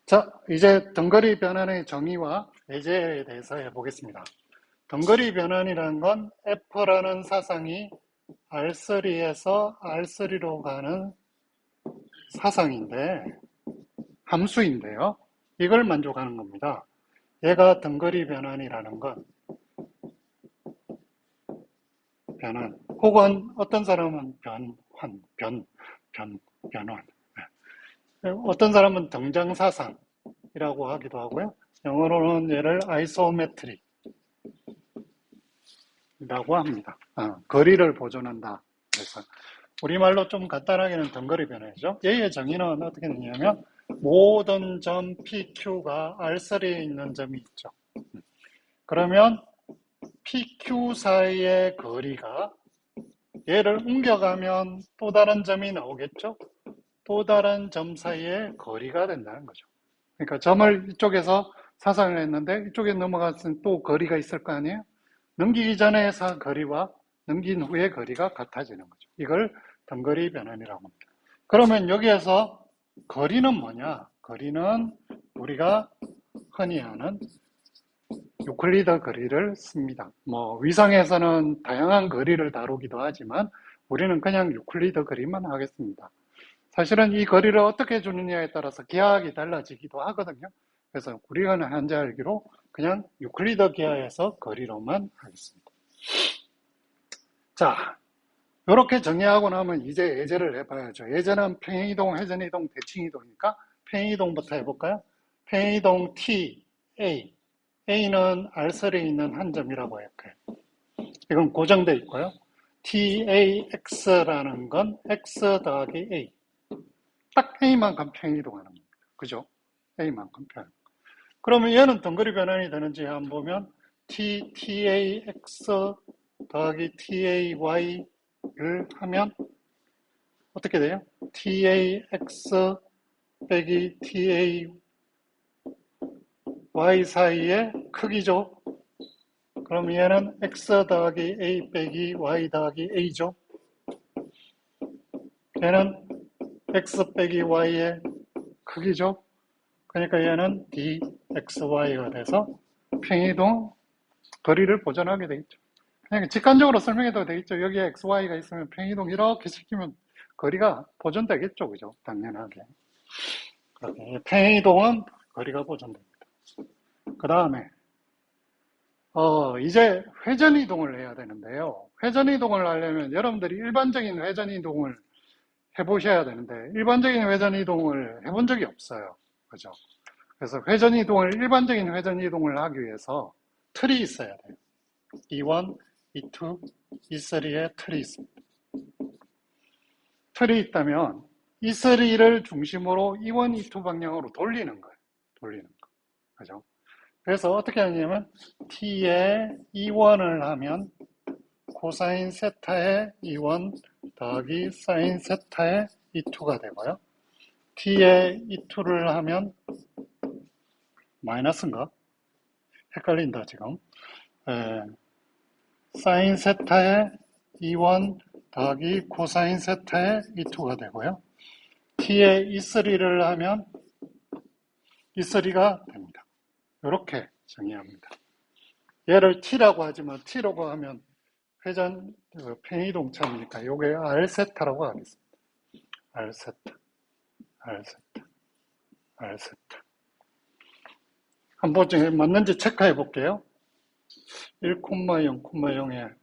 자, 이제 덩거리 변환의 정의와 예제에 대해서 해보겠습니다. 덩거리 변환이라는 건 F라는 사상이 R3에서 R3로 가는 사상인데, 함수인데요. 이걸 만족하는 겁니다. 얘가 덩거리 변환이라는 건 변환, 혹은 어떤 사람은 변환. 어떤 사람은 등장사상이라고 하기도 하고요. 영어로는 얘를 아이소메트릭이라고 합니다. 거리를 보존한다. 그래서 우리말로 좀 간단하게는 덩거리 변화이죠. 얘의 정의는 어떻게 되냐면 모든 점 PQ가 R3에 있는 점이 있죠. 그러면 PQ 사이의 거리가 얘를 옮겨가면 또 다른 점이 나오겠죠. 또 다른 점 사이의 거리가 된다는 거죠. 그러니까 점을 이쪽에서 사상을 했는데 이쪽에 넘어갔으면 또 거리가 있을 거 아니에요. 넘기기 전의 거리와 넘긴 후의 거리가 같아지는 거죠. 이걸 덩거리 변환이라고 합니다. 그러면 여기에서 거리는 뭐냐? 거리는 우리가 흔히 아는 유클리드 거리를 씁니다. 위상에서는 다양한 거리를 다루기도 하지만 우리는 그냥 유클리드 거리만 하겠습니다. 사실은 이 거리를 어떻게 주느냐에 따라서 기하학이 달라지기도 하거든요. 그래서 우리가 현재 알기로 그냥 유클리드 기하에서 거리로만 하겠습니다. 자, 이렇게 정의하고 나면 이제 예제를 해봐야죠. 예제는 평행이동, 회전이동, 대칭이동이니까 평행이동부터 해볼까요? 평행이동 T, A. A는 R3에 있는 한 점이라고 할까요? 이건 고정되어 있고요. TAX라는 건 X 더하기 A. 딱 A만큼 평행이동하는 겁니다. 그죠? A만큼 평행. 그러면 얘는 덩거리 변환이 되는지 한번 보면 TAX 더하기 TAY를 하면 어떻게 돼요? TAX 빼기 TAY 사이의 크기죠. 그럼 얘는 X 더하기 A 빼기 Y 더하기 A죠. 얘는 X 빼기 Y의 크기죠. 그러니까 얘는 dxy가 돼서 평행이동 거리를 보존하게 되겠죠. 그냥 직관적으로 설명해도 되겠죠. 여기에 xy가 있으면 평행이동 이렇게 시키면 거리가 보존되겠죠. 그죠? 당연하게. 그렇게 평행이동은 거리가 보존됩니다. 그 다음에 이제 회전이동을 해야 되는데요. 회전이동을 하려면 여러분들이 일반적인 회전이동을 해보셔야 되는데 일반적인 회전이동을 해본 적이 없어요. 그죠? 그래서 일반적인 회전이동을 하기 위해서 틀이 있어야 돼요. E1, E2, E3의 틀이 있습니다. 틀이 있다면 E3를 중심으로 E1, E2 방향으로 돌리는 거예요. 그죠? 그래서 어떻게 하냐면 T에 E1을 하면 코사인 세타의 E1 더하기 사인 세타의 E2가 되고요. T에 E2를 하면 마이너스인가? 헷갈린다 지금. 사인 세타의 E1 더하기 코사인 세타의 E2가 되고요. T에 E3를 하면 E3가 됩니다. 이렇게 정의합니다. 얘를 T라고 하지만 T라고 하면 회전 평이동차니까 요게 R 세타라고 하겠습니다. R 세타. 한번 맞는지 체크해 볼게요. 1,0,0,0에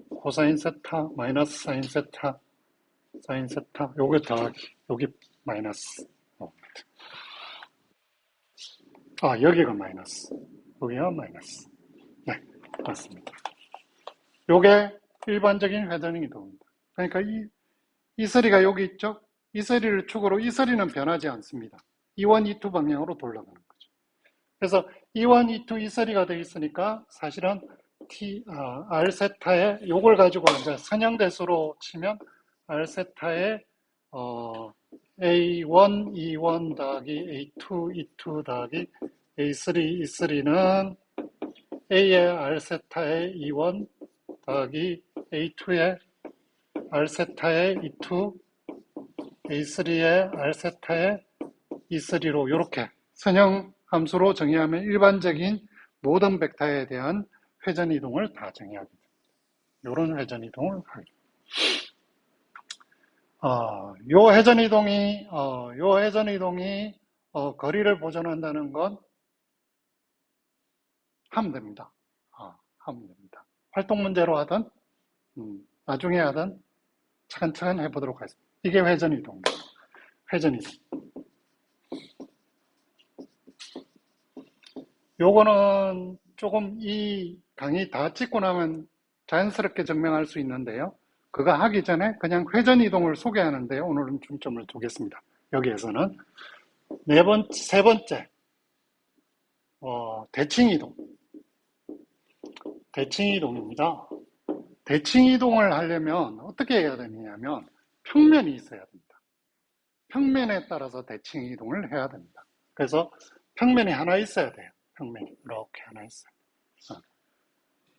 코사인 세타 마이너스 사인 세타 요게 더하기 여기 마이너스 여기가 마이너스 여기가 마이너스 네 맞습니다. 요게 일반적인 회전이동입니다. 그러니까 이 서리가 여기 있죠. 이 서리를 축으로 이 서리는 변하지 않습니다. E1, E2 방향으로 돌아가는 거죠. 그래서 E1, E2, 이 서리가 되어 있으니까 사실은 R 세타에 요걸 가지고 이제 선형대수로 치면 R 세타에 A1, E1 더하기 A2, E2 더하기 A3, E3는 A의 R 세타의 E1 더하기 A2의 R 세타의 E2, A3의 R 세타의 E3로 이렇게 선형 함수로 정의하면 일반적인 모든 벡터에 대한 회전 이동을 다 정의하게 됩니다. 이런 회전 이동을 하게 됩니다. 요 회전 이동이 거리를 보존한다는 건 하면 됩니다. 하면 됩니다. 활동 문제로 하든 나중에 하든 차근차근 해보도록 하겠습니다. 이게 회전 이동입니다. 회전 이동. 요거는 조금 이 강의 다 찍고 나면 자연스럽게 증명할 수 있는데요. 그거 하기 전에 그냥 회전 이동을 소개하는데 오늘은 중점을 두겠습니다. 여기에서는 세 번째, 대칭 이동. 대칭 이동입니다. 대칭 이동을 하려면 어떻게 해야 되느냐면 평면이 있어야 됩니다. 평면에 따라서 대칭 이동을 해야 됩니다. 그래서 평면이 하나 있어야 돼요. 평면이 이렇게 하나 있어요.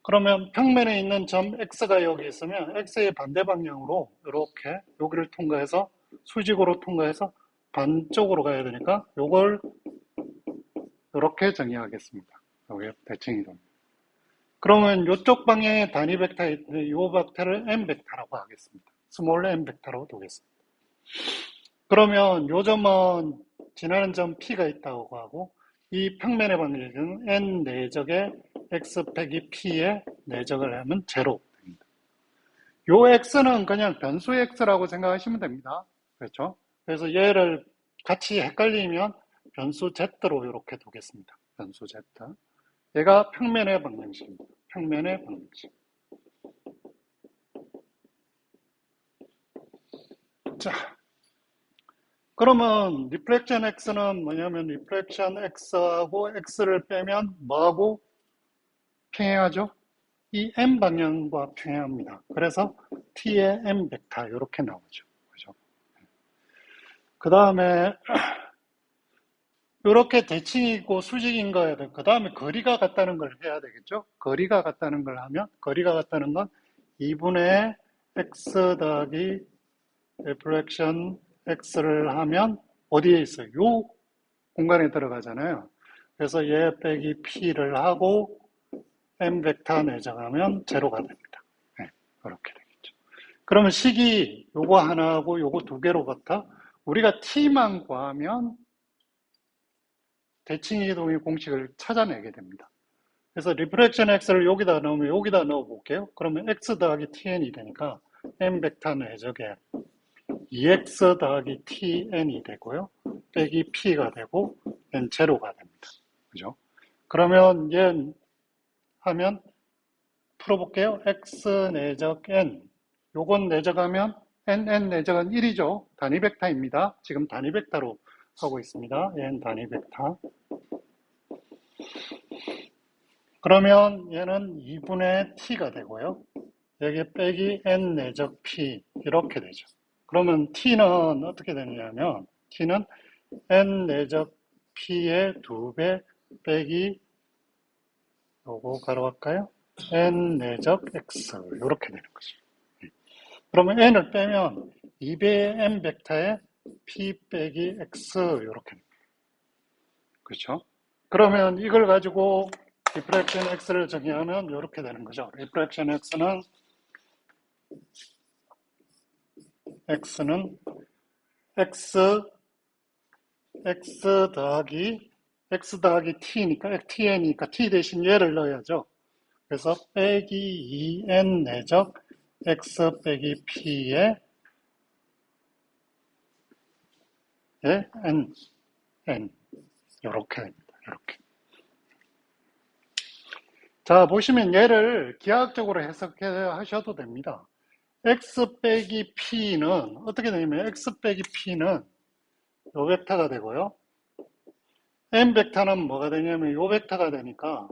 그러면 평면에 있는 점 X가 여기 있으면 X의 반대 방향으로 이렇게 여기를 통과해서 수직으로 통과해서 반쪽으로 가야 되니까 요걸 이렇게 정의하겠습니다. 여기 대칭 이동. 그러면 이쪽 방향에 단위 벡터가 있는데 이 벡터를 M 벡터라고 하겠습니다. 스몰 M 벡터로 두겠습니다. 그러면 요 점은 지나는 점 P가 있다고 하고 이 평면의 방향은 N 내적의 X 빼기 P의 내적을 하면 제로 됩니다. 요 X는 그냥 변수 X라고 생각하시면 됩니다. 그렇죠? 그래서 얘를 같이 헷갈리면 변수 Z로 이렇게 두겠습니다. 변수 Z. 얘가 평면의 방정식입니다. 평면의 방정식. 자, 그러면 리플렉션 X는 뭐냐면 리플렉션 X하고 X를 빼면 뭐하고 평행하죠? 이 M 방향과 평행합니다. 그래서 T의 M 벡터 이렇게 나오죠. 그죠? 그 다음에 이렇게 대칭이고 수직인 거야 돼. 그 다음에 거리가 같다는 걸 해야 되겠죠? 거리가 같다는 걸 하면 거리가 같다는 건 2분의 X 더하기 리플렉션 X를 하면 어디에 있어요? 요 공간에 들어가잖아요. 그래서 얘 빼기 P를 하고 M 벡터 내정하면 제로가 됩니다. 네, 그렇게 되겠죠. 그러면 식이 요거 하나하고 요거 두 개로부터 우리가 T만 구하면 대칭 이동의 공식을 찾아내게 됩니다. 그래서 리프렉션 X를 여기다 넣으면 여기다 넣어 볼게요. 그러면 X 더하기 TN이 되니까 M 벡터 내적에 2X 더하기 TN이 되고요. 빼기 P가 되고 N 제로가 됩니다. 그죠? 그러면 얘 하면 풀어볼게요. X 내적 N. 요건 내적하면 N 내적은 1이죠. 단위 벡터입니다. 지금 단위 벡터로 하고 있습니다. N 단위 벡터. 그러면 얘는 2분의 T가 되고요. 여기 빼기 N 내적 P 이렇게 되죠. 그러면 T는 어떻게 되느냐면 T는 N 내적 P의 2배 빼기 요거 가로할까요? N 내적 X 이렇게 되는 거죠. 그러면 N을 빼면 2배의 M 벡터에 P 빼기 X 이렇게 됩니다. 그렇죠? 그러면 이걸 가지고 리프렉션 X를 정의하면 이렇게 되는 거죠. 리프렉션 X는 X 더하기 T니까 T 대신 얘를 넣어야죠. 그래서 빼기 2N 내적 X 빼기 P의 N 이렇게 됩니다. 이렇게. 자, 보시면 얘를 기하학적으로 해석하셔도 됩니다. X 빼기 P는 어떻게 되냐면 X 빼기 P는 요 벡터가 되고요. M 벡터는 뭐가 되냐면 요 벡터가 되니까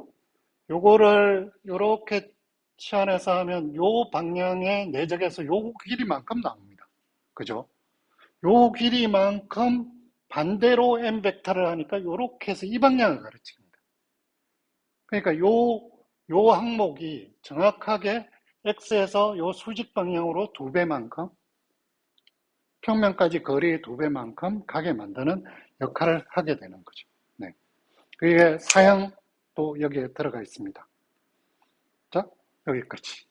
요거를 요렇게 치환해서 하면 요 방향의 내적에서 요 길이만큼 나옵니다. 그죠? 요 길이만큼 반대로 M 벡터를 하니까 요렇게 해서 이 방향을 가르칩니다. 그러니까 요 항목이 정확하게 X에서 요 수직 방향으로 2배만큼 평면까지 거리의 2배만큼 가게 만드는 역할을 하게 되는 거죠. 네. 그게 사형도 여기에 들어가 있습니다. 자, 여기까지.